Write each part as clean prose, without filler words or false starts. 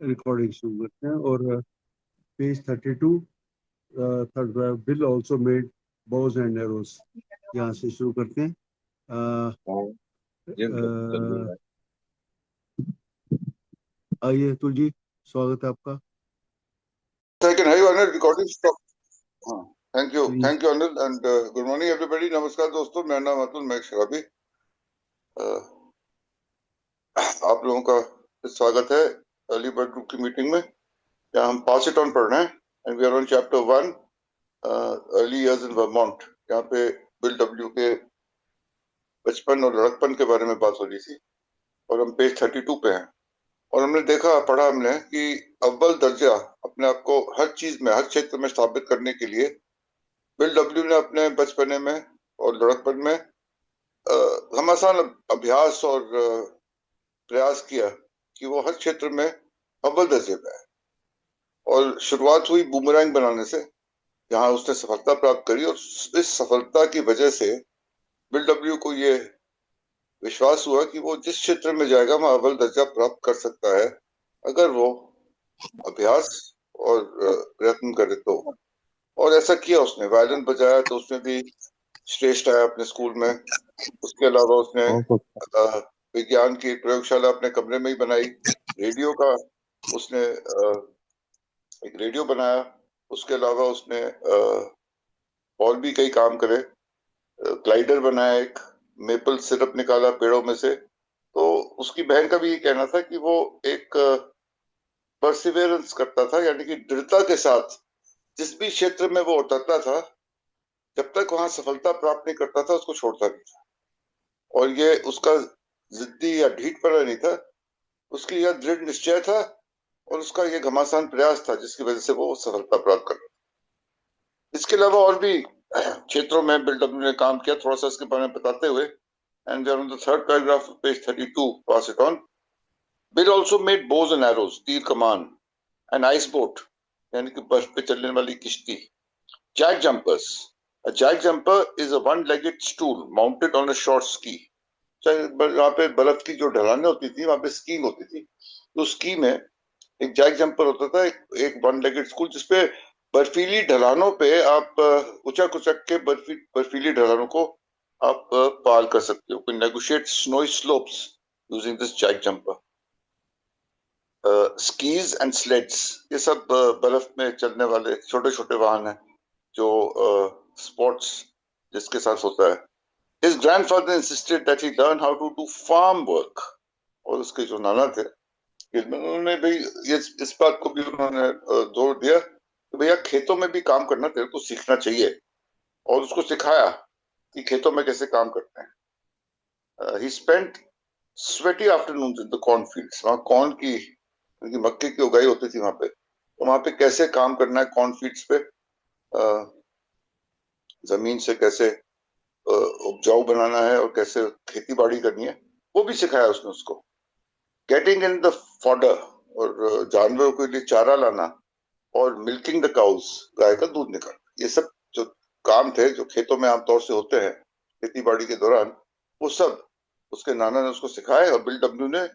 Recording शुरू करते हैं। और page 32 third bill also made Bhoj and arrows, यहाँ से शुरू करते हैं। आइए अतुल जी, स्वागत है आपका। Second, have you Anil recording stop? Thank you Anil and good morning everybody. नमस्कार दोस्तों, मेरा नाम अतुल मैक शराबी। आप लोगों का स्वागत है अर्ली बर्ड ग्रुप की मीटिंग में, जहाँ हम पास इट ऑन पढ़ रहे हैं and we are on chapter 1 early years in Vermont. यहाँ पे बिल डब्ल्यू के बचपन और लड़कपन के बारे में बात हो रही थी और हम पेज 32 पे हैं। और हमने पढ़ा हमने कि अव्वल दर्जा अपने आप को हर चीज में, हर क्षेत्र में स्थापित करने के लिए बिल डब्ल्यू ने अपने बचपने में और लड़कपन में घमासान अभ्यास और प्रयास किया कि वो हर क्षेत्र में अव्वल दर्जे पे है। और शुरुआत हुई बूमरैंग बनाने से, जहां उसने सफलता प्राप्त करी। और इस सफलता की वजह से बिल डब्ल्यू को ये विश्वास हुआ कि वो जिस क्षेत्र में जाएगा वहां अव्वल दर्जा प्राप्त कर सकता है, अगर वो अभ्यास और प्रयत्न करे तो। और ऐसा किया उसने। वायलिन बजाया तो उसमें भी श्रेष्ठ आया अपने स्कूल में। उसके अलावा उसने विज्ञान की प्रयोगशाला अपने कमरे में ही बनाई। रेडियो का उसने एक रेडियो बनाया। उसके अलावा उसने और भी कई काम करे। ग्लाइडर बनाया, एक मेपल सिरप निकाला पेड़ों में से। तो उसकी बहन का भी ये कहना था कि वो एक परसिवेरेंस करता था, यानी कि दृढ़ता के साथ जिस भी क्षेत्र में वो उतरता था, जब तक वहां सफलता प्राप्त नहीं करता था उसको छोड़ता नहीं था। और ये उसका जिद्दी या ढीठपना नहीं था, उसकी यह दृढ़ निश्चय था और उसका ये घमासान प्रयास था जिसकी वजह से वो सफलता प्राप्त कर रहा। इसके अलावा और भी क्षेत्रों में बिल डब्ल्यू ने काम किया, थोड़ा सा इसके बारे में बताते हुए। And on the third paragraph page 32, pass it on. Bill also made Bhoj and arrows, तीर कमान, एन आइस बोट, यानी कि बर्फ पे चलने वाली किश्ती, jack jumpers. A jack jumper is a one-legged stool mounted on a short ski. वहां पे बर्फ की जो ढलानें होती थी, वहां पे स्कीइंग होती थी। तो स्की में एक जैक जंपर होता था, एक वन लेगेड स्कूल, जिसपे बर्फीली ढलानों पे आप उचक उचक के बर्फीली ढलानों को आप पार कर सकते हो। Negotiate snowy slopes using this jack jumper. Skis and sleds, ये सब बर्फ में चलने वाले छोटे छोटे वाहन हैं जो स्पोर्ट्स जिसके साथ होता है। His grandfather insisted that he learn how to do farm work. और उसके जो नाना थे, उन्होंने भी इस बात को भी उन्होंने जोर दिया कि भैया खेतों में भी काम करना तेरे को सीखना चाहिए। और उसको सिखाया कि खेतों में कैसे काम करते हैं। He spent sweaty afternoons in the cornfields. वहाँ कॉर्न की, मक्के की उगाई होती थी वहां पे, तो वहां पे कैसे काम करना है कॉर्नफील्ड्स पे, जमीन से कैसे उपजाऊ बनाना है और कैसे खेती बाड़ी करनी है, वो भी सिखाया उसने उसको। गेटिंग इन द फॉडर, और जानवरों के लिए चारा लाना, और मिल्किंग द काउज, गाय का दूध निकालना, ये सब जो काम थे जो खेतों में आमतौर से होते हैं खेती बाड़ी के दौरान, वो सब उसके नाना ने उसको सिखाए। और बिल डब्ल्यू ने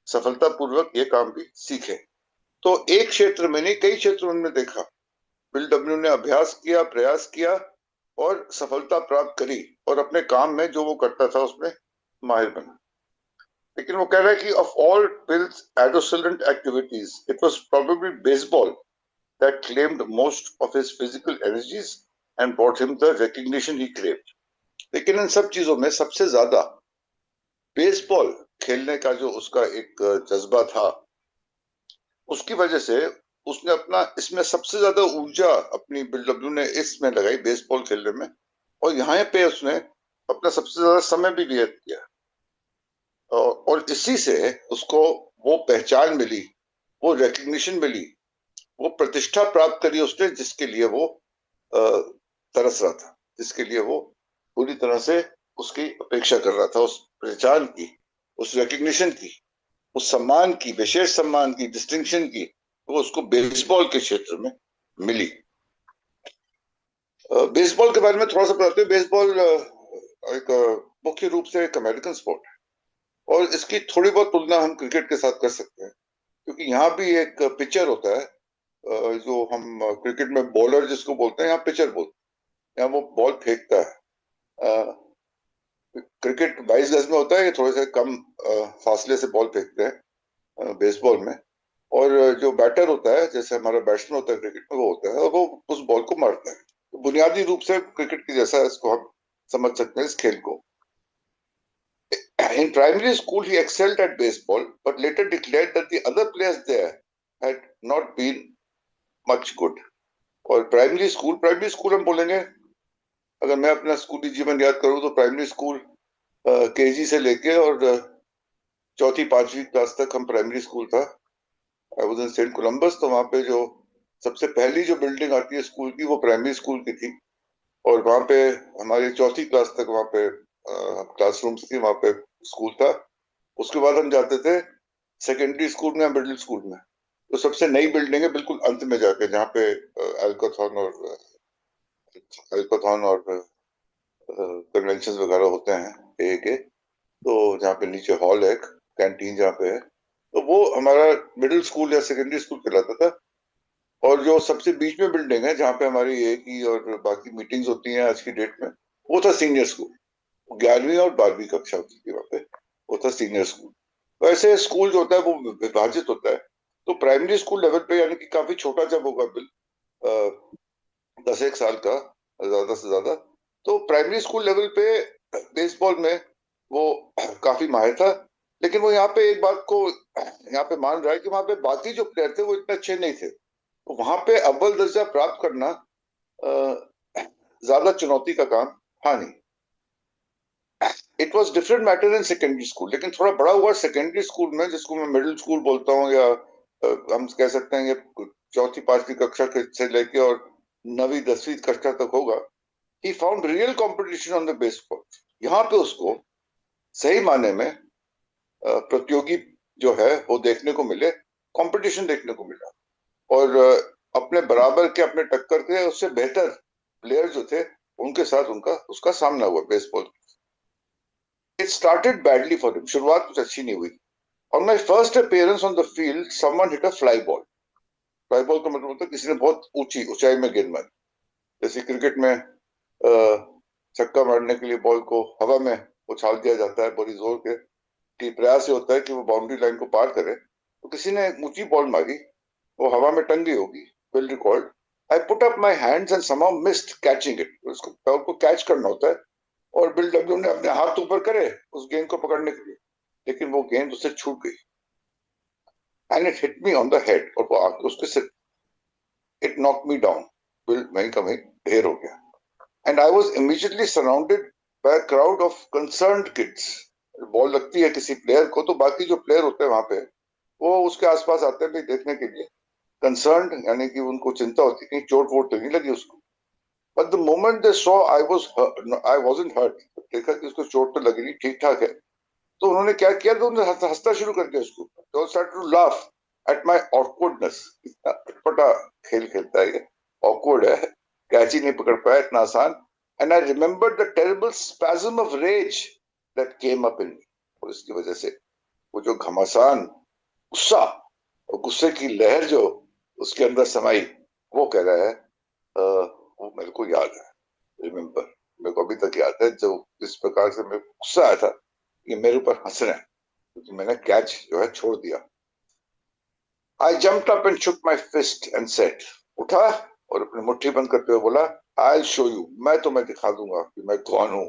सफलतापूर्वक ये काम भी सीखे। तो एक क्षेत्र में नहीं, कई क्षेत्रों में देखा बिल डब्ल्यू ने अभ्यास किया, प्रयास किया और सफलता प्राप्त करी, और अपने काम में जो वो करता था उसमें माहिर बना। लेकिन वो कह रहा है कि of all bills adolescent activities, it was probably baseball that claimed most of his physical energies and brought him the recognition he craved. लेकिन इन सब चीजों में सबसे ज्यादा बेसबॉल खेलने का जो उसका एक जज्बा था, उसकी वजह से उसने अपना इसमें सबसे ज्यादा ऊर्जा अपनी बिल डब्ल्यू ने इसमें लगाई, बेसबॉल खेलने में। और यहाँ पे उसने अपना सबसे ज्यादा समय भी व्यतीत किया। और इसी से उसको वो पहचान मिली, वो रिकॉग्निशन मिली, वो प्रतिष्ठा प्राप्त करी उसने, जिसके लिए वो तरस रहा था, जिसके लिए वो पूरी तरह से उसकी अपेक्षा कर रहा था। उस पहचान की, उस रिकॉग्निशन की, उस सम्मान की, विशेष सम्मान की, डिस्टिंक्शन की, वो उसको बेसबॉल के क्षेत्र में मिली। बेसबॉल के बारे में थोड़ा सा बताते हैं। बेसबॉल एक मुख्य रूप से एक अमेरिकन स्पोर्ट है, और इसकी थोड़ी बहुत तुलना हम क्रिकेट के साथ कर सकते हैं। क्योंकि यहाँ भी एक पिचर होता है, जो हम क्रिकेट में बॉलर जिसको बोलते हैं, यहाँ पिचर बोलते हैं। यहाँ वो बॉल फेंकता है। क्रिकेट 22 गज में होता है, ये थोड़े से कम फासले से बॉल फेंकते हैं बेसबॉल में। और जो बैटर होता है, जैसे हमारा बैट्समैन होता है क्रिकेट में, वो होता है और वो उस बॉल को मारता है। तो बुनियादी रूप से क्रिकेट की जैसा इसको हम समझ सकते हैं इस खेल को। In primary school, he excelled at baseball, but later declared that the other players there had not been much good. और प्राइमरी स्कूल हम बोलेंगे, अगर मैं अपना स्कूली जीवन याद करूं तो प्राइमरी स्कूल केजी से लेके और चौथी पांचवी क्लास तक हम प्राइमरी स्कूल था। I was in Saint Columbus, तो वहां पे जो सबसे पहली जो बिल्डिंग आती है स्कूल की, वो प्राइमरी स्कूल की थी। और वहां पे हमारी चौथी क्लास तक वहां पे क्लासरूम्स थी, वहां पे स्कूल था। उसके बाद हम जाते थे सेकेंडरी स्कूल में या मिडिल स्कूल में। तो सबसे नई बिल्डिंग है बिल्कुल अंत में जाके, जहाँ पे एल्कोथॉन और कन्वेंशन वगैरह होते हैं ए के। तो जहाँ पे नीचे हॉल है, कैंटीन जहाँ पे है, तो वो हमारा मिडिल स्कूल या सेकेंडरी स्कूल कहलाता था। और जो सबसे बीच में बिल्डिंग है जहाँ पे हमारी ए की और बाकी मीटिंग्स होती हैं आज की डेट में, वो था सीनियर स्कूल। 11वीं और 12वीं कक्षा होती थी वहाँ पे, वो था सीनियर स्कूल। वैसे स्कूल जो होता है वो विभाजित होता है। तो प्राइमरी स्कूल लेवल पे, यानी कि काफी छोटा जब होगा बिल, 10 एक साल का ज्यादा से ज्यादा, तो प्राइमरी स्कूल लेवल पे बेसबॉल में वो काफी माहिर था। लेकिन वो यहाँ पे एक बात को यहाँ पे मान रहा है कि वहां पे बाकी जो प्लेयर थे वो इतने अच्छे नहीं थे। तो वहां पे अव्वल दर्जा प्राप्त करना ज्यादा चुनौती का काम था नहीं। It was different matter in secondary school. लेकिन थोड़ा बड़ा हुआ सेकेंडरी स्कूल में, जिसको मैं मिडिल स्कूल बोलता हूँ, या हम कह सकते हैं ये चौथी पांचवी कक्षा से लेके और 9वीं 10वीं कक्षा तक होगा। He found real competition on the baseball. यहाँ पे उसको सही माने में प्रतियोगी जो है वो देखने को मिले, कंपटीशन देखने को मिला। और अपने बराबर के, अपने टक्कर के, उससे बेहतर प्लेयर जो थे उनके साथ उनका उसका सामना हुआ baseball. It started badly for him. शुरुआत कुछ अच्छी नहीं हुई। On my first appearance on the field someone hit a fly ball. Fly ball का मतलब होता है किसी ने बहुत ऊंची ऊंचाई में गेंद मारी। जैसे क्रिकेट में छक्का मारने के लिए बॉल को हवा में उछाल दिया जाता है बड़ी जोर के, कि प्रयास ये होता है कि वो बाउंड्री लाइन को पार करे। तो किसी ने ऊंची बॉल मारी, वो हवा में टंगी होगी, will record, I put up my hands and somehow missed catching it. उसको बॉल को कैच करना होता है और बिल डब्ल्यू ने अपने हाथ ऊपर करे उस गेंद को पकड़ने के लिए, लेकिन वो गेंद उससे छूट गई। And it hit me on the head, और वो आके उसके सिर, it knock me down. Bill वहीं का वहीं ढेर हो गया। And I was immediately surrounded by a crowd of concerned kids. Ball लगती है किसी प्लेयर को, तो बाकी जो प्लेयर होते हैं वहां पे, वो उसके आसपास आते हैं भी देखने के लिए। कंसर्न्ड यानी कि उनको चिंता होती है कि चोट वोट तो नहीं लगी उसको। But the moment they saw I wasn't hurt, देखा कि उसको चोट तो लगी नहीं, ठीक ठाक है, तो उन्होंने क्या किया, तो उन्होंने हंसना शुरू कर दिया उसको। They start to laugh at my awkwardness. इतना अटपटा खेल खेलता है ये, ऑकवर्ड है, कैच ही नहीं पकड़ पाया इतना आसान। And I remember the terrible spasm of rage that came up in me. और इसकी वजह से वो जो घमासान गुस्सा और गुस्से की लहर जो उसके अंदर समाई, वो कह रहा है वो मेरे को याद है, रिमेम्बर, मेरे को अभी तक याद है जो इस प्रकार से मेरे को गुस्सा आया था, ये मेरे ऊपर हंस रहे हैं क्योंकि मैंने कैच जो है छोड़ दिया। I jumped up and shook my fist and said, उठा और अपनी मुट्ठी बंद करते हुए बोला, आई शो यू, मैं तुम्हें दिखा दूंगा कि मैं कौन हूँ।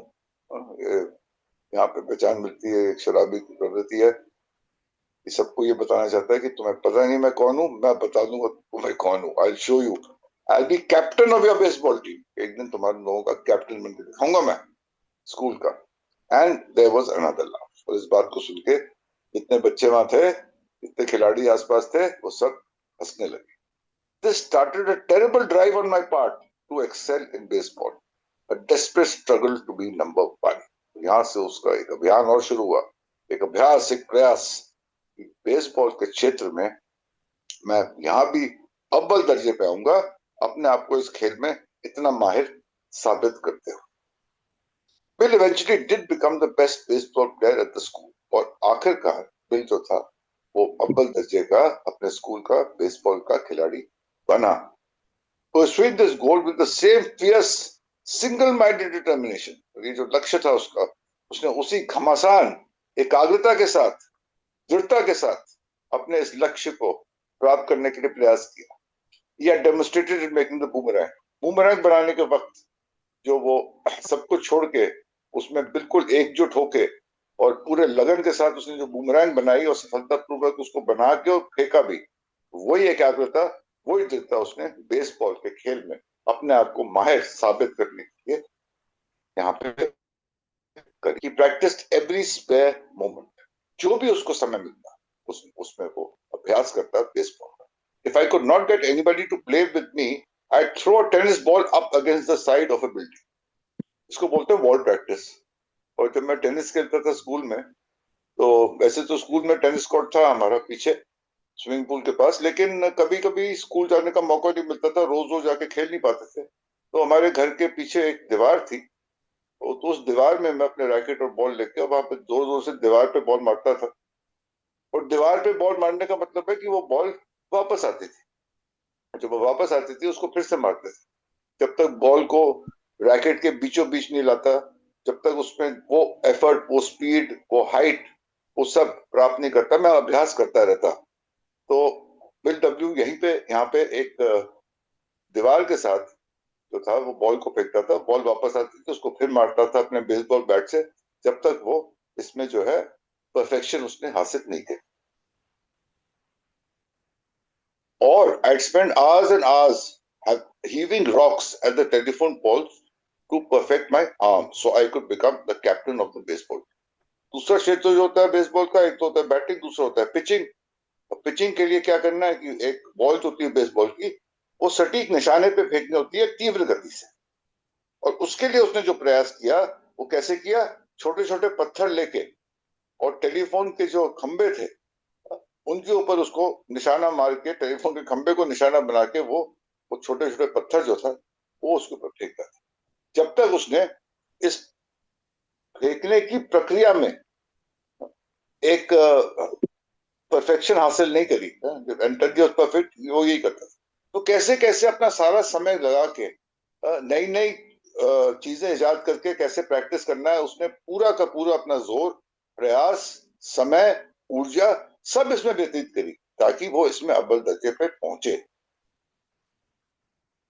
यहाँ पे पहचान मिलती है, एक शराबी की प्रवृत्ति है कि सबको ये बताना चाहता है कि तुम्हें पता नहीं मैं कौन हूँ, मैं बता दूंगा तुम्हें कौन हूँ। I show you, I be captain of your baseball team. एक दिन तुम्हारे लोगों का कैप्टन बनकर दिखाऊंगा मैं स्कूल का। And there was another laugh. और इस बात को सुन के जितने बच्चे वहां थे, जितने खिलाड़ी आसपास थे, वो सब हंसने लगे। This started a terrible drive on my part to excel in baseball, a desperate struggle to be number 1। यहाँ से उसका एक अभियान और शुरू हुआ, एक अभ्यास, एक प्रयास, बेसबॉल के क्षेत्र में मैं यहाँ भी अव्वल दर्जे पे आऊंगा, अपने आप को इस खेल में इतना माहिर साबित करते हुए। Bill eventually did become the best baseball player at the school। और आखिरकार बिल जो था वो अव्वल दर्जे का अपने स्कूल का बेसबॉल का खिलाड़ी बना। Pursuing this goal with the same fierce single-minded determination, ये जो लक्ष्य था उसका, उसने उसी घमासान एकाग्रता के साथ, दृढ़ता के साथ अपने इस लक्ष्य को प्राप्त करने के लिए प्रयास किया। He had demonstrated in making the boomerang. Boomerang बनाने के वक्त जो वो सब कुछ छोड़ के उसमें बिल्कुल एकजुट होके और पूरे लगन के साथ उसने जो बूमरैंग बनाई और सफलतापूर्वक उसको बना के और फेंका भी, वही एकाग्रता, वही दृढ़ता उसने बेसबॉल के खेल में अपने आप को माहिर साबित करने के लिए यहाँ पे करी। He practiced every spare moment. जो भी उसको समय मिलता उसमें वो अभ्यास करता बेसबॉल का। If I could not get anybody to play with me, I'd throw a tennis ball up against the side of a building. इसको बोलते हैं वॉल प्रैक्टिस। और जब मैं टेनिस खेलता था स्कूल में, तो वैसे तो स्कूल में टेनिस कोर्ट था हमारा पीछे स्विमिंग पूल के पास, लेकिन कभी कभी स्कूल जाने का मौका नहीं मिलता था, रोज रोज जाके खेल नहीं पाते थे। तो हमारे घर के पीछे एक दीवार थी, तो उस दीवार में मैं अपने रैकेट और बॉल लेके वहां पे जोर जोर से दीवार पे बॉल मारता था। और दीवार पे बॉल मारने का मतलब है कि वो बॉल वापस आती थी, जब वो वापस आती थी उसको फिर से मारते थे। जब तक बॉल को रैकेट के बीचों बीच नहीं लाता, जब तक उसमें वो एफर्ट, वो स्पीड, वो हाइट, वो सब प्राप्त नहीं करता, मैं अभ्यास करता रहता। तो बिल डब्ल्यू यहीं पे यहाँ पे एक दीवार के साथ जो था वो बॉल को फेंकता था, बॉल वापस आती थी, उसको फिर मारता था अपने बेसबॉल बैट से, जब तक वो इसमें जो है परफेक्शन उसने हासिल नहीं की। और I'd spend hours and hours heaving rocks at the telephone poles to perfect my arm so I could become the captain of the baseball. दूसरा क्षेत्र जो होता है बेसबॉल का, एक तो होता है बैटिंग, दूसरा होता है पिचिंग। पिचिंग के लिए क्या करना है कि एक बॉल जो होती है बेसबॉल की, वो सटीक निशाने पे फेंकनी होती है तीव्र गति से। और उसके लिए उसने जो प्रयास किया वो कैसे किया, छोटे छोटे पत्थर लेके और टेलीफोन के जो खंबे थे उनके ऊपर उसको निशाना मार के, टेलीफोन के खंबे को निशाना बना के वो छोटे छोटे पत्थर जो था वो उसके ऊपर फेंकता था। जब तक उसने इस फेंकने की प्रक्रिया में एक परफेक्शन हासिल नहीं करी, परफेक्ट वो यही करता था। तो कैसे कैसे अपना सारा समय लगा के नई नई चीजें इजाद करके कैसे प्रैक्टिस करना है, उसने पूरा का पूरा अपना जोर, प्रयास, समय, ऊर्जा सब इसमें व्यतीत करी ताकि वो इसमें अव्वल दर्जे पे पहुंचे।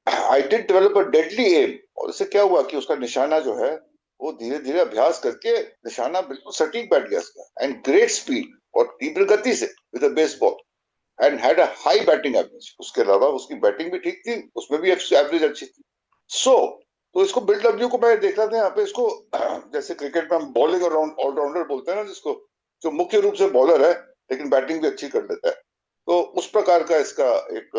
I did develop a deadly aim, और इससे क्या हुआ कि उसका निशाना जो है वो धीरे धीरे अभ्यास करके निशाना बिल्कुल सटीक बैठ गया उसका। एंड ग्रेट स्पीड, और तीव्र गति से with a baseball, and had a high batting average. उसके अलावा उसकी बैटिंग भी ठीक थी, उसमें भी एवरेज अच्छी थी। तो इसको बिल डब्ल्यू को मैं देख रहा था यहाँ पे, इसको जैसे क्रिकेट में हम बॉलिंग ऑलराउंडर बोलते हैं ना, जिसको जो मुख्य रूप से बॉलर है लेकिन बैटिंग भी अच्छी कर लेता है, तो उस प्रकार का इसका एक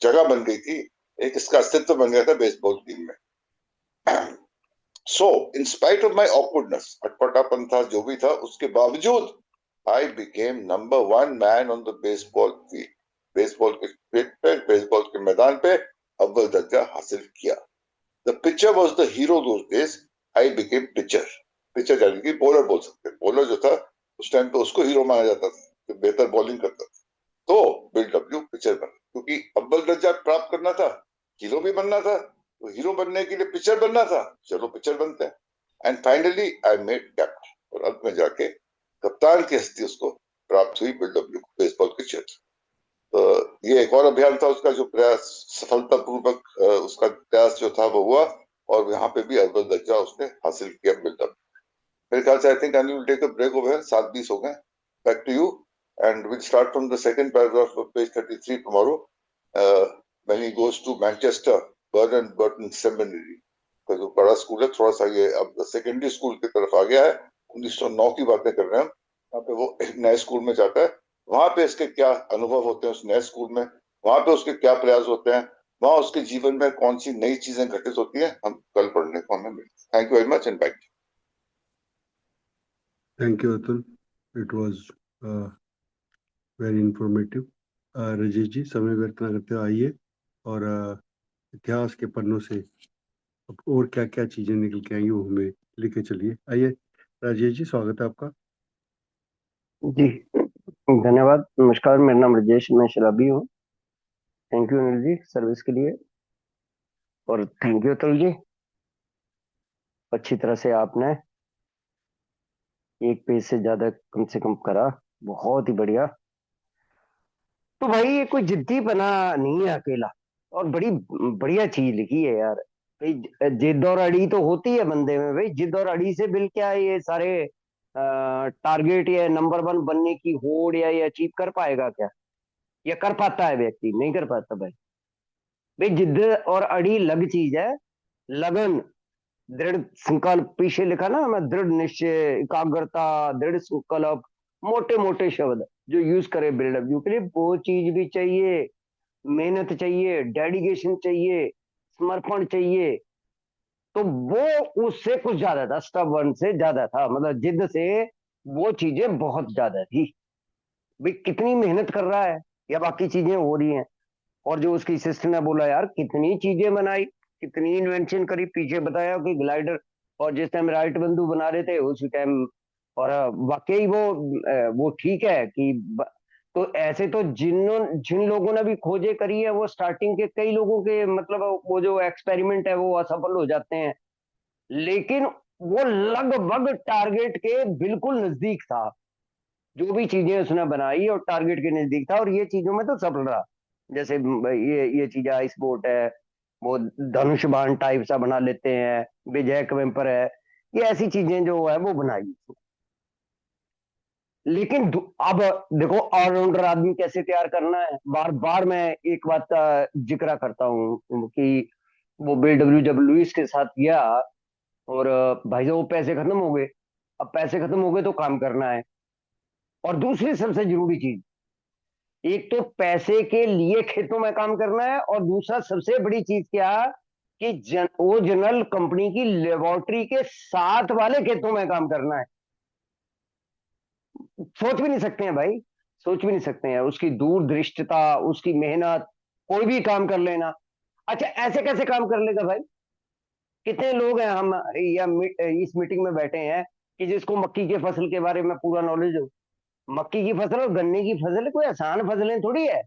जगह बन गई थी, एक इसका अस्तित्व बन गया था बेसबॉल टीम में। So in spite of my awkwardness, अटपटापन था जो भी था, उसके बावजूद I became number 1 man on the baseball field. Baseball के फील्ड पे, बेसबॉल के मैदान पे अव्वल दर्जा हासिल किया। The pitcher was the hero those days, I became pitcher. Pitcher यानी कि बॉलर बोल सकते हैं, बॉलर जो था उस टाइम पे उसको हीरो माना जाता था, जो बेहतर बॉलिंग करता था। तो बिल डब्ल्यू पिचर बना, क्योंकि अव्वल दर्जा प्राप्त करना था, हीरो भी बनना था, तो हीरो बनने के लिए पिचर बनना था, चलो पिचर बनते हैं। And finally I made captain, और अंत में जाके कप्तान की हस्ती उसको प्राप्त हुई बिल डब्ल्यू को बेसबॉल के क्षेत्र। तो ये एक और अभियान था उसका, जो प्रयास सफलतापूर्वक उसका प्रयास जो था वो हुआ, और यहाँ पे भी अव्वल दर्जा उसने हासिल किया बिल डब्ल्यू। मेरे ख्याल से I think I will take a break over, 7:20 हो गए। Back to you, and we'll start from the second paragraph of page 33 tomorrow, when he goes to Manchester Burton Burton Seminary, तो जो बड़ा school है, थोड़ा सा ये अब सेकेंडरी स्कूल की तरफ आ गया है। 1909 की बातें कर रहे हैं हम। यहाँ पे वो एक नए स्कूल में जाता है, वहां पे इसके क्या अनुभव होते हैं उस नए स्कूल में, वहां पे उसके क्या प्रयास होते हैं, वहां उसके जीवन में कौन सी नई चीजें घटित होती है, हम कल पढ़ने को हमें मिलते। Thank you very much and back. Thank you, Atul. It was very informative. Rajesh ji, समय व्यर्थ न करते हुए आइए और इतिहास के पन्नों से अब और क्या क्या चीजें निकल के आएंगी वो हमें लेके चलिए। आइए राजेश जी, स्वागत है आपका। जी धन्यवाद। नमस्कार, मेरा नाम राजेश, मैं शराबी हूँ। Thank you Anil ji service के लिए, और थैंक यू अतुल जी, अच्छी तरह से आपने एक पेज से ज्यादा कम से कम करा, बहुत ही बढ़िया। तो भाई ये कोई जिद्दी बना नहीं है अकेला, और बड़ी बढ़िया चीज लिखी है यार। भाई जिद और अड़ी तो होती है बंदे में, भाई जिद और अड़ी से बिल क्या है, ये सारे टारगेट या नंबर वन बनने की होड़ या ये अचीव कर पाएगा क्या? या कर पाता है व्यक्ति? नहीं कर पाता भाई। भाई जिद और अड़ी अलग चीज है, लगन, दृढ़ संकल्प, पीछे लिखा ना मैं, दृढ़ निश्चय, एकाग्रता, दृढ़ संकल्प, मोटे मोटे शब्द जो यूज करे बिल्डअप यू के लिए, वो चीज भी चाहिए। मेहनत चाहिए, डेडिकेशन चाहिए, समर्पण चाहिए। तो वो उससे कुछ ज्यादा था, स्टबर्न से ज्यादा था, मतलब जिद से वो चीजें बहुत ज्यादा थी। भाई कितनी मेहनत कर रहा है, या बाकी चीजें हो रही हैं। और जो उसकी सिस्टर ने बोला यार, कितनी चीजें बनाई, कितनी इन्वेंशन करी, पीछे बताया कि ग्लाइडर, और जिस टाइम राइट बंधु बना रहे थे उस टाइम, और वाकई वो ठीक है कि तो ऐसे तो जिन लोगों ने भी खोजें करी है, वो स्टार्टिंग के कई लोगों के, मतलब वो जो एक्सपेरिमेंट है वो असफल हो जाते हैं, लेकिन वो लगभग टारगेट के बिल्कुल नजदीक था। जो भी चीजें उसने बनाई और टारगेट के नजदीक था, और ये चीजों में तो सफल रहा। जैसे ये चीजें, आइस बोट है, वो धनुष बाण टाइप सा बना लेते हैं, विजय वेम्पर है, ये ऐसी चीजें जो है वो बनाई। लेकिन अब देखो, ऑलराउंडर आदमी कैसे तैयार करना है, बार बार मैं एक बात का जिक्र करता हूँ कि वो बिल डब्ल्यू डब्ल्यू के साथ गया, और भाई साहब वो पैसे खत्म हो गए। अब पैसे खत्म हो गए तो काम करना है। और दूसरी सबसे जरूरी चीज, एक तो पैसे के लिए खेतों में काम करना है, और दूसरा सबसे बड़ी चीज क्या, कि वो जनरल कंपनी की लेबोरेटरी के साथ वाले खेतों में काम करना है। सोच भी नहीं सकते हैं भाई, सोच भी नहीं सकते हैं उसकी दूरदृष्टता, उसकी मेहनत। कोई भी काम कर लेना। अच्छा, ऐसे कैसे काम कर लेगा भाई? कितने लोग हैं हम या इस मीटिंग में बैठे हैं कि जिसको मक्की की फसल के बारे में पूरा नॉलेज हो। मक्की की फसल और गन्ने की फसल कोई आसान फसलें थोड़ी है।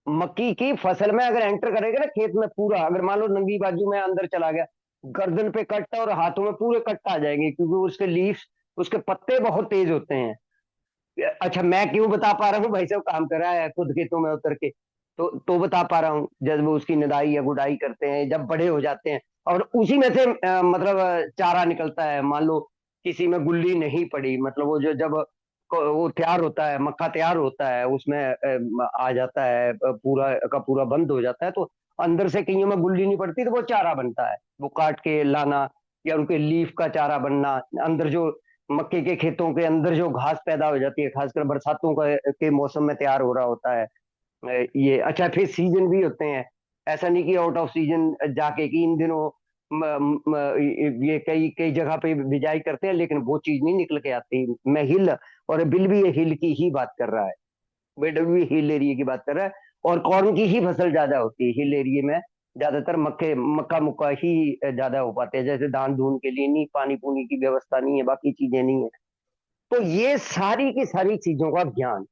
मक्की की फसल में अगर एंटर करेगा ना खेत में, पूरा अगर मान लो नंगी बाजू में अंदर चला गया, गर्दन पे कट और हाथों में पूरे कट आ जाएंगे, क्योंकि उसके लीफ, उसके पत्ते बहुत तेज होते हैं। अच्छा, मैं क्यों बता पा रहा हूँ भाई साहब, काम करा है खुद खेतों में उतर के, तो बता पा रहा हूँ। जब वो उसकी निदाई या गुड़ाई करते हैं, जब बड़े हो जाते हैं, और उसी में से मतलब चारा निकलता है। मान लो किसी में गुल्ली नहीं पड़ी, मतलब वो जो जब वो तैयार होता है, मक्का तैयार होता है, उसमें आ जाता है, पूरा का पूरा बंद हो जाता है, तो अंदर से कईयों में गुल्ली नहीं पड़ती, तो वो चारा बनता है, वो काट के लाना, या उनके लीफ का चारा बनना। अंदर जो मक्के के खेतों के अंदर जो घास पैदा हो जाती है, खासकर बरसातों का के मौसम में तैयार हो रहा होता है ये। अच्छा, फिर सीजन भी होते हैं, ऐसा नहीं कि आउट ऑफ सीजन जाके कि इन दिनों ये कई कई जगह पे बिजाई करते हैं, लेकिन वो चीज नहीं निकल के आती। मैं हिल, और बिल भी ये हिल की ही बात कर रहा है, बेडल भी हिल एरिया की बात कर रहा है। और कॉर्न की ही फसल ज्यादा होती है हिल एरिया में, ज्यादातर मक्के मक्का मुक्का ही ज्यादा हो पाते हैं। जैसे धान धून के लिए नहीं, पानी पूनी की व्यवस्था नहीं है, बाकी चीजें नहीं है। तो ये सारी की सारी चीजों का ज्ञान,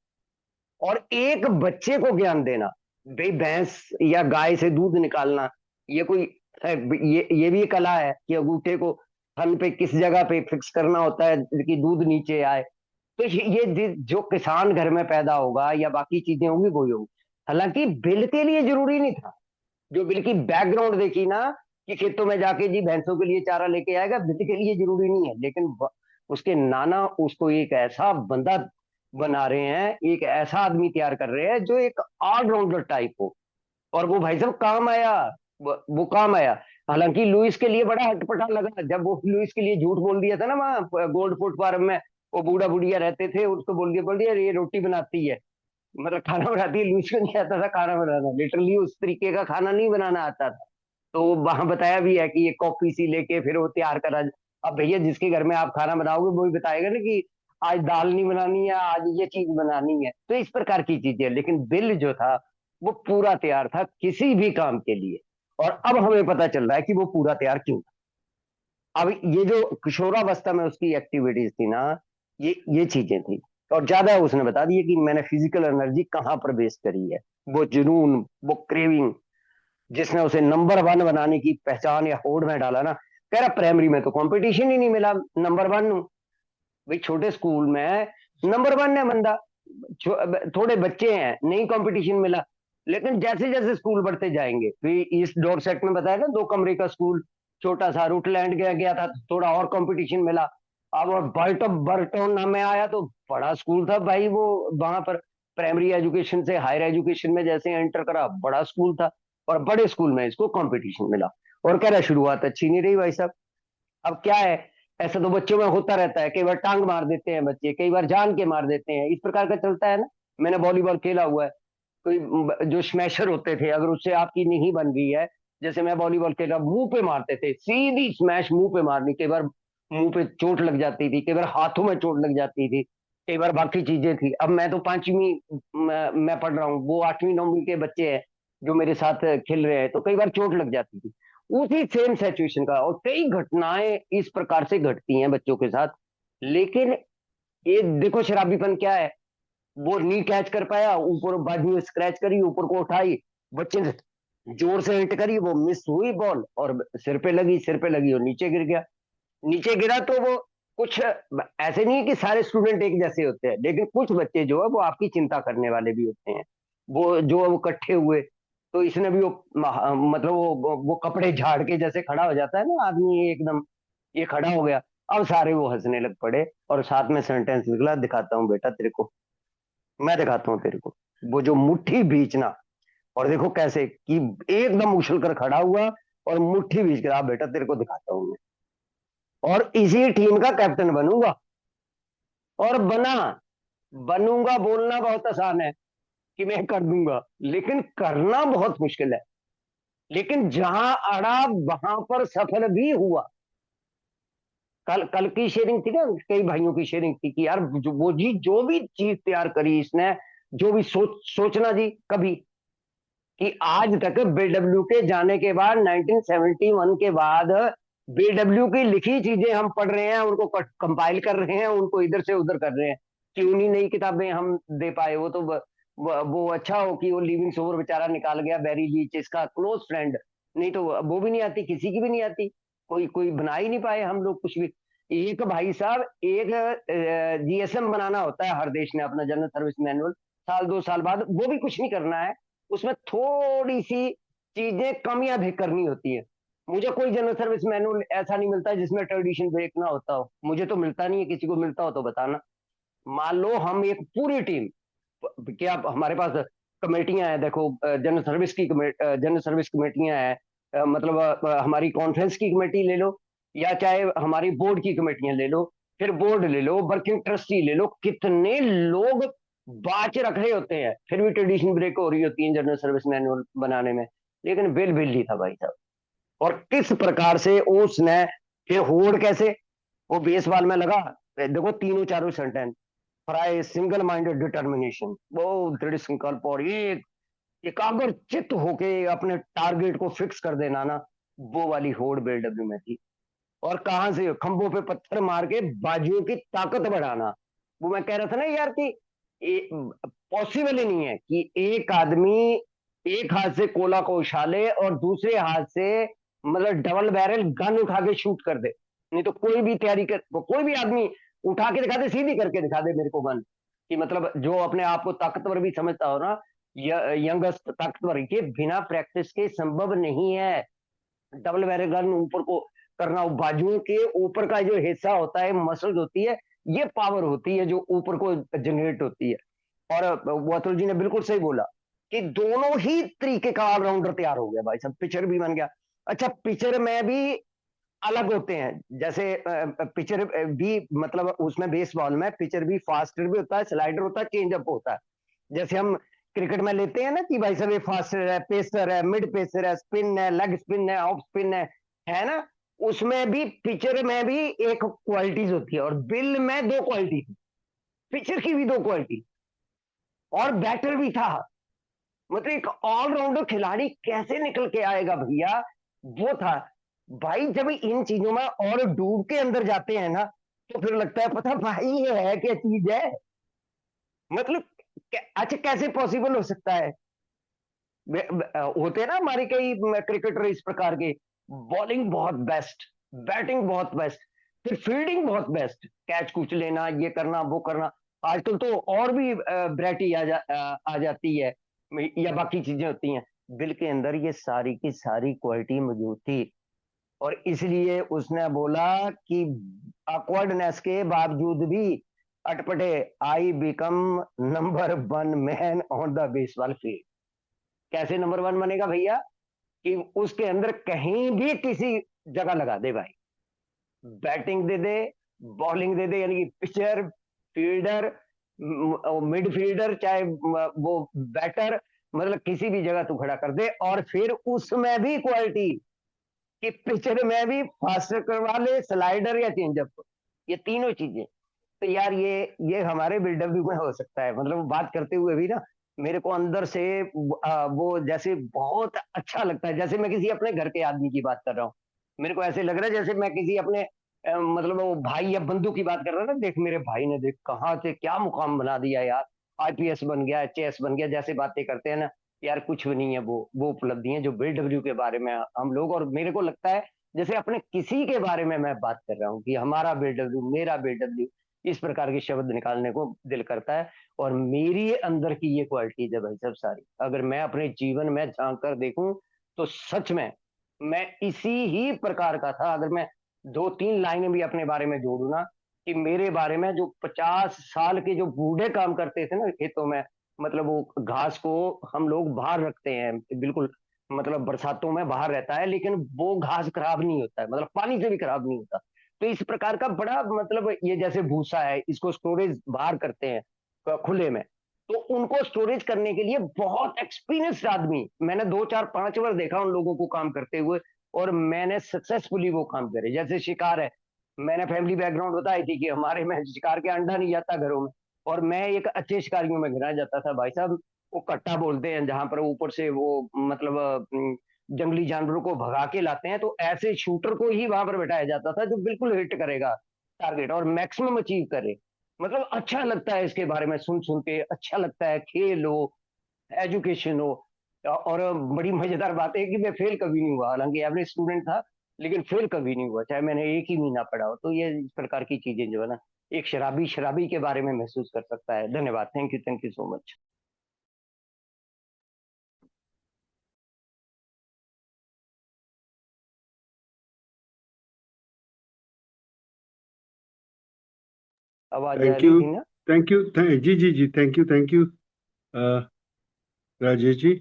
और एक बच्चे को ज्ञान देना, भाई भैंस या गाय से दूध निकालना, ये कोई ये भी कला है कि अंगूठे को थन पे किस जगह पे फिक्स करना होता है कि दूध नीचे आए। तो ये जो किसान घर में पैदा होगा या बाकी चीजें होंगी वही होगी। हालांकि बिल के लिए जरूरी नहीं था। जो बिल की बैकग्राउंड देखी ना, कि खेतों में जाके जी भैंसों के लिए चारा लेके आएगा, बिल के लिए जरूरी नहीं है, लेकिन उसके नाना उसको एक ऐसा बंदा बना रहे हैं, एक ऐसा आदमी तैयार कर रहे हैं जो एक ऑलराउंडर टाइप हो। और वो भाई साहब काम आया, वो काम आया। हालांकि लुइस के लिए बड़ा हटपटा लगा जब वो लुइस के लिए झूठ बोल दिया था ना, वहां गोल्ड फुट फार्म में वो बूढ़ा बुढ़िया रहते थे, उसको बोल दिया ये रोटी बनाती है, मतलब खाना बनाती है। लुइस को नहीं आता था खाना बनाना, लिटरली उस तरीके का खाना नहीं बनाना आता था। तो वहां बताया भी है कि ये कॉपी सी लेके फिर वो तैयार करा। अब भैया जिसके घर में आप खाना बनाओगे वो ही बताएगा ना कि आज दाल नहीं बनानी है, आज ये चीज बनानी है। तो इस प्रकार की चीजें, लेकिन बिल जो था वो पूरा तैयार था किसी भी काम के लिए। और अब हमें पता चल रहा है कि वो पूरा तैयार क्यों था। अब ये जो किशोरावस्था में उसकी एक्टिविटीज थी ना, ये चीजें थी। और ज्यादा उसने बता दिया कि मैंने फिजिकल एनर्जी कहाँ पर बेस करी है, वो जुनून, वो क्रेविंग जिसने उसे नंबर वन बनाने की पहचान या होड़ में डाला ना। कह रहा प्राइमरी में तो कंपटीशन ही नहीं मिला, नंबर वन हूँ भाई, छोटे स्कूल में नंबर वन है बंदा, थोड़े बच्चे हैं, नहीं कंपटीशन मिला। लेकिन जैसे जैसे स्कूल बढ़ते जाएंगे, फिर ईस्ट डोरसेट में बताया ना 2 कमरे का स्कूल, छोटा सा रूटलैंड गया था, थोड़ा और कंपटीशन मिला। अब और बर्टन में आया तो बड़ा स्कूल था भाई वो, वहां पर प्राइमरी एजुकेशन से हायर एजुकेशन में जैसे एंटर करा, बड़ा स्कूल था, और बड़े स्कूल में इसको कंपटीशन मिला। और कह रहा शुरुआत अच्छी नहीं रही भाई साहब। अब क्या है, ऐसा तो बच्चों में होता रहता है, कई बार टांग मार देते हैं बच्चे, कई बार जान के मार देते हैं, इस प्रकार का चलता है ना। मैंने वॉलीबॉल खेला हुआ है, कोई जो स्मैशर होते थे, अगर उससे आपकी नहीं बन रही है, जैसे मैं वॉलीबॉल खेला, मुंह पे मारते थे, सीधी स्मैश मुंह पे मारनी, कई बार मुंह पे चोट लग जाती थी, कई बार हाथों में चोट लग जाती थी, कई बार बाकी चीजें थी। अब मैं तो 5वीं मैं पढ़ रहा हूँ, वो 8वीं 9वीं के बच्चे हैं जो मेरे साथ खेल रहे हैं, तो कई बार चोट लग जाती थी। उसी सेम सिचुएशन का, और कई घटनाएं इस प्रकार से घटती हैं बच्चों के साथ। लेकिन ये देखो शराबीपन क्या है, वो नी कैच कर पाया, ऊपर बाजू में स्क्रैच करी, ऊपर को उठाई, बच्चे ने जोर से हिट करी, वो मिस हुई बॉल और सिर पे लगी और नीचे गिर गया। नीचे गिरा तो वो कुछ ऐसे नहीं है कि सारे स्टूडेंट एक जैसे होते हैं, लेकिन कुछ बच्चे जो है वो आपकी चिंता करने वाले भी होते हैं, वो जो है वो इकट्ठे हुए। तो इसने भी वो मतलब वो कपड़े झाड़ के जैसे खड़ा हो जाता है ना आदमी एकदम, ये खड़ा हो गया। अब सारे वो हंसने लग पड़े, और साथ में सेंटेंस निकला, दिखाता हूँ बेटा तेरे को, मैं दिखाता हूँ तेरे को, वो जो मुट्ठी बीचना। और देखो कैसे कि एकदम उछल कर खड़ा हुआ और मुट्ठी बीच कर, "आ बेटा तेरे को दिखाता हूँ मैं, और इसी टीम का कैप्टन बनूंगा।" और बनूंगा बोलना बहुत आसान है कि मैं कर दूंगा, लेकिन करना बहुत मुश्किल है। लेकिन जहां अड़ा वहां पर सफल भी हुआ। कल कल की शेयरिंग थी ना, कई भाइयों की शेयरिंग थी कि यार जो भी चीज तैयार करी इसने, जो भी सोचना जी कभी, कि आज तक बीडब्ल्यू के जाने के बाद 1971 के बाद बीडब्ल्यू की लिखी चीजें हम पढ़ रहे हैं, उनको कंपाइल कर रहे हैं, उनको इधर से उधर कर रहे हैं, क्यों नहीं नई किताबें हम दे पाए। वो तो वो अच्छा हो कि वो लिविंग सोवर बेचारा निकाल गया, बैरी लीच इसका क्लोज फ्रेंड, नहीं तो वो भी नहीं आती, किसी की भी नहीं आती, कोई कोई बना ही नहीं पाए हम लोग कुछ भी। एक भाई साहब, एक जीएसएम बनाना होता है हर देश ने, अपना जनरल सर्विस मैनुअल, साल 2 साल बाद, वो भी कुछ नहीं करना है, उसमें थोड़ी सी चीजें कम या अधिक करनी होती है। मुझे कोई जनरल सर्विस मैनुअल ऐसा नहीं मिलता जिसमें ट्रेडिशन ब्रेक ना होता हो, मुझे तो मिलता नहीं है, किसी को मिलता हो तो बताना। मान लो हम एक पूरी टीम, क्या हमारे पास कमेटियां हैं, देखो जनरल सर्विस कमेटियां हैं, मतलब हमारी कॉन्फ्रेंस की कमेटी ले लो, या चाहे हमारी बोर्ड की कमेटियां ले लो, फिर बोर्ड ले लो, वर्किंग ट्रस्टी ले लो, कितने लोग बाच रख रहे होते हैं, फिर भी ट्रेडिशन ब्रेक हो रही होती है जनरल सर्विस मैनुअल बनाने में। लेकिन बिल ही था भाई साहब। और किस प्रकार से उसने, फिर होड़ कैसे, वो बेसबॉल में लगा, देखो तीनों चारों sentence, fry single minded determination, वो दृढ़ संकल्प और एक एकाग्र चित्त होके अपने टारगेट को फिक्स कर देना ना, वो वाली होड़ बीडब्ल्यू में थी। और कहां से खंभों पे पत्थर मार के बाजुओं की ताकत बढ़ाना। वो मैं कह रहा था ना यार कि पॉसिबल ही नहीं है कि एक आदमी एक हाथ से कोला को उछाले और दूसरे हाथ से मतलब डबल बैरल गन उठा के शूट कर दे। नहीं तो कोई भी तैयारी कर, कोई भी आदमी उठा के दिखा दे, सीधी करके दिखा दे मेरे को गन, कि मतलब जो अपने आप को ताकतवर भी समझता हो ना, यंगस्ट ताकतवर, ये बिना प्रैक्टिस के संभव नहीं है। डबल बैरल गन ऊपर को करना, बाजुओं के ऊपर का जो हिस्सा होता है, मसल्स होती है, ये पावर होती है जो ऊपर को जनरेट होती है। और वो अतुल जी ने बिल्कुल सही बोला कि दोनों ही तरीके का ऑलराउंडर तैयार हो गया भाई साहब, पिचर भी बन गया। अच्छा, पिचर में भी अलग होते हैं, जैसे पिचर भी मतलब उसमें बेसबॉल में पिचर भी फास्टर भी होता है, स्लाइडर होता है, चेंज अप होता है। जैसे हम क्रिकेट में लेते हैं ना कि भाई साहब ये फास्टर है, पेसर है, मिड पेसर है, स्पिन है, लेग स्पिन है, ऑफ स्पिन है ना। उसमें भी पिचर में भी एक क्वालिटीज होती है, और बिल में 2 क्वालिटी थी, पिचर की भी 2 क्वालिटी, और बैटर भी था। मतलब एक ऑलराउंडर खिलाड़ी कैसे निकल के आएगा भैया, वो था। भाई जब इन चीजों में और डूब के अंदर जाते हैं ना, तो फिर लगता है पता भाई ये है क्या चीज है। मतलब अच्छा कैसे पॉसिबल हो सकता है? होते हैं ना हमारे कई क्रिकेटर इस प्रकार के, बॉलिंग बहुत बेस्ट, बैटिंग बहुत बेस्ट, फिर फील्डिंग बहुत बेस्ट, कैच कुछ लेना, ये करना वो करना। आजकल तो और भी वैरायटी आ जाती है, या बाकी चीजें होती हैं। दिल के अंदर ये सारी की सारी क्वालिटी मौजूद थी, और इसलिए उसने बोला कि ऑकवर्डनेस के बावजूद भी अटपटे, I become number one man on the baseball field. कैसे नंबर वन बनेगा भैया? कि उसके अंदर कहीं भी किसी जगह लगा दे भाई, बैटिंग दे दे, बॉलिंग दे दे, यानी कि पिचर, फील्डर, मिड फील्डर, चाहे वो बैटर, मतलब किसी भी जगह तू खड़ा कर दे, और फिर उसमें भी क्वालिटी कि पिचर में भी फास्टर करवा ले, स्लाइडर या चेंजअप, ये तीनों चीजें। तो यार ये हमारे बिल्डअप में हो सकता है। मतलब बात करते हुए भी ना मेरे को अंदर से वो जैसे बहुत अच्छा लगता है, जैसे मैं किसी अपने घर के आदमी की बात कर रहा हूँ। मेरे को ऐसे लग रहा है जैसे मैं किसी अपने मतलब वो भाई या बंधु की बात कर रहा हूँ ना। देख मेरे भाई ने देख कहाँ से क्या मुकाम बना दिया यार, आईपीएस बन गया, एचएएस बन गया, जैसे बातें करते हैं ना यार, कुछ भी नहीं है वो उपलब्धियां जो बिल्डब्ल्यू के बारे में हम लोग, और मेरे को लगता है जैसे अपने किसी के बारे में मैं बात कर रहा हूँ कि हमारा बिल्डब्ल्यू, मेरा बिल्डब्ल्यू, इस प्रकार के शब्द निकालने को दिल करता है। और मेरी अंदर की ये क्वालिटीज है भाई साहब सारी, अगर मैं अपने जीवन में झांक कर देखूं तो सच में मैं इसी ही प्रकार का था। अगर मैं दो तीन लाइनें भी अपने बारे में जोड़ू ना, कि मेरे बारे में जो 50 साल के जो बूढ़े काम करते थे ना खेतों में, मतलब वो घास को हम लोग बाहर रखते हैं बिल्कुल, मतलब बरसातों में बाहर रहता है, लेकिन वो घास खराब नहीं होता है, मतलब पानी से भी खराब नहीं होता। तो इस प्रकार का बड़ा मतलब ये जैसे भूसा है, इसको स्टोरेज बाहर करते हैं खुले में, तो उनको स्टोरेज करने के लिए बहुत एक्सपीरियंस्ड आदमी मैंने 2 4 5 बार देखा उन लोगों को काम करते हुए, और मैंने सक्सेसफुली वो काम करे। जैसे शिकार है, मैंने फैमिली बैकग्राउंड बताई थी कि हमारे में शिकार के अंडा नहीं जाता घरों में, और मैं एक अच्छे शिकारियों में गिना जाता था भाई साहब। वो कट्टा बोलते हैं जहां पर ऊपर से वो मतलब जंगली जानवरों को भगा के लाते हैं, तो ऐसे शूटर को ही वहां पर बैठाया जाता था जो बिल्कुल हिट करेगा टारगेट और मैक्सिमम अचीव करे। मतलब अच्छा लगता है इसके बारे में सुन सुन के, अच्छा लगता है, खेल हो, एजुकेशन हो। और बड़ी मजेदार बात है कि मैं फेल कभी नहीं हुआ, हालांकि एवरेज स्टूडेंट था, लेकिन फेल कभी नहीं हुआ, चाहे मैंने एक ही महीना पढ़ा हो। तो ये इस प्रकार की चीजें जो है ना, एक शराबी शराबी के बारे में महसूस कर सकता है। धन्यवाद, थैंक यू सो मच। आवाज आ थैंक रही यू, थी ना? थैंक यू, जी जी जी, थैंक यू राजेश जी।